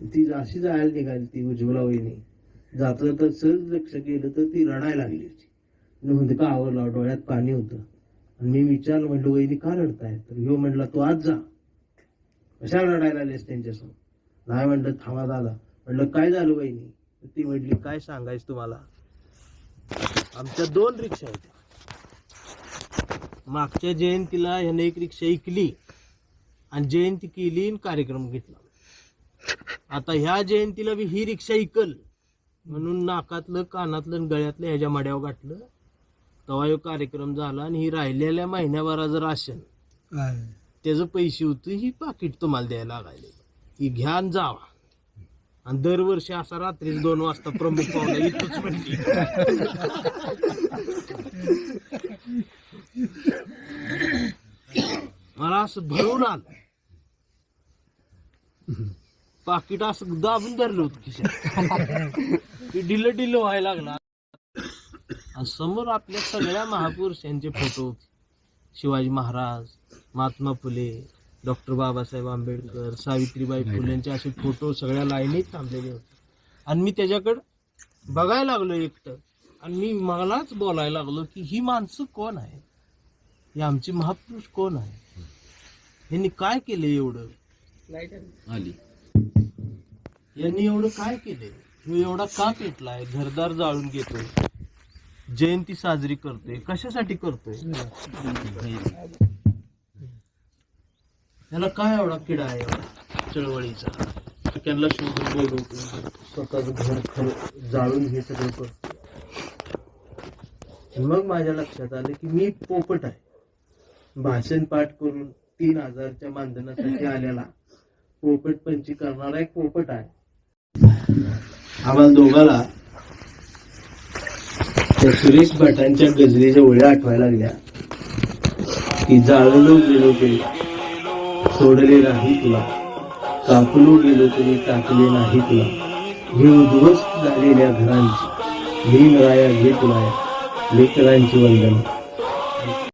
ती अशी जायला निघाली ती उज्ज्वला वहिनी. जाता तर सहज लक्ष गेलं तर ती रडायला लागली होती. म्हणते का आवरला, डोळ्यात पाणी होतं. आणि मी विचारलं, म्हणलं वहिनी का रडताय? तर ह्यो म्हणला तू आज जा. कशाला रडायला आलेस त्यांच्यासमोर? नाही म्हणलं थांबा दादा. म्हणलं काय झालं वहिनी? ती म्हटली काय सांगायचं तुम्हाला, आमच्या 2 रिक्षा होत्या. मागच्या जयंतीला ह्याने एक रिक्षा ऐकली आणि जयंती केली आणि कार्यक्रम घेतला. आता ह्या जयंतीला बी ही रिक्षा ऐकल म्हणून नाकातलं कानातलं आणि गळ्यातलं ह्याच्या मड्यावर गाठलं. तेव्हा ह्यो कार्यक्रम झाला आणि ही राहिलेल्या महिन्याभराचं राशन त्याचं पैसे होतं, ही पाकिट तुम्हाला द्यायला लागायले, ही घ्या आणि जावा. आणि दरवर्षी असा रात्रीच 2 वाजता प्रमुख पाहुणा इथंच म्हणली. मला असं भरून आलं, पाकिट असं दाबून धरलं होतं खिशात, ढिल्ल ढिल्ल व्हायला लागला. आणि समोर आपल्या सगळ्या महापुरुषांचे फोटो होते. शिवाजी महाराज, महात्मा फुले, डॉक्टर बाबासाहेब आंबेडकर, सावित्रीबाई फुलेंचे असे फोटो सगळ्या लाईनीत थांबलेले होते. आणि मी त्याच्याकडे बघायला लागलो एकटं, आणि मी मलाच बोलायला लागलो की ही माणसं कोण आहे, हे आमचे महापुरुष कोण आहे, यांनी काय केलं एवढं, यांनी एवढं काय केलं, एवढा का पेटलाय, घरदार जाळून घेतोय, जयंती साजरी करतोय, कशासाठी करतोय, याला काय एवढा किडा आहे एवढा चळवळीचा, त्यांना शोधून बोलवतो, स्वतःच घर जाळून हे सगळं करतो. मग माझ्या लक्षात आलं की मी पोपट आहे, भाषण पाठ करून 3000च्या मानधनासाठी आलेला पोपट पंची करणारा एक पोपट आहे. आम्हाला दोघाला त्या सुरेश भटांच्या गजलेच्या ओळ्या आठवायला लागल्या की जाळलो गेलो ते सोडले नाही तुला, कापलो गेलो तरी टाकले नाही तुला, हे उद्ध्वस्त झालेल्या घरांची भीमराया घे तुला लेकरांची वंदना.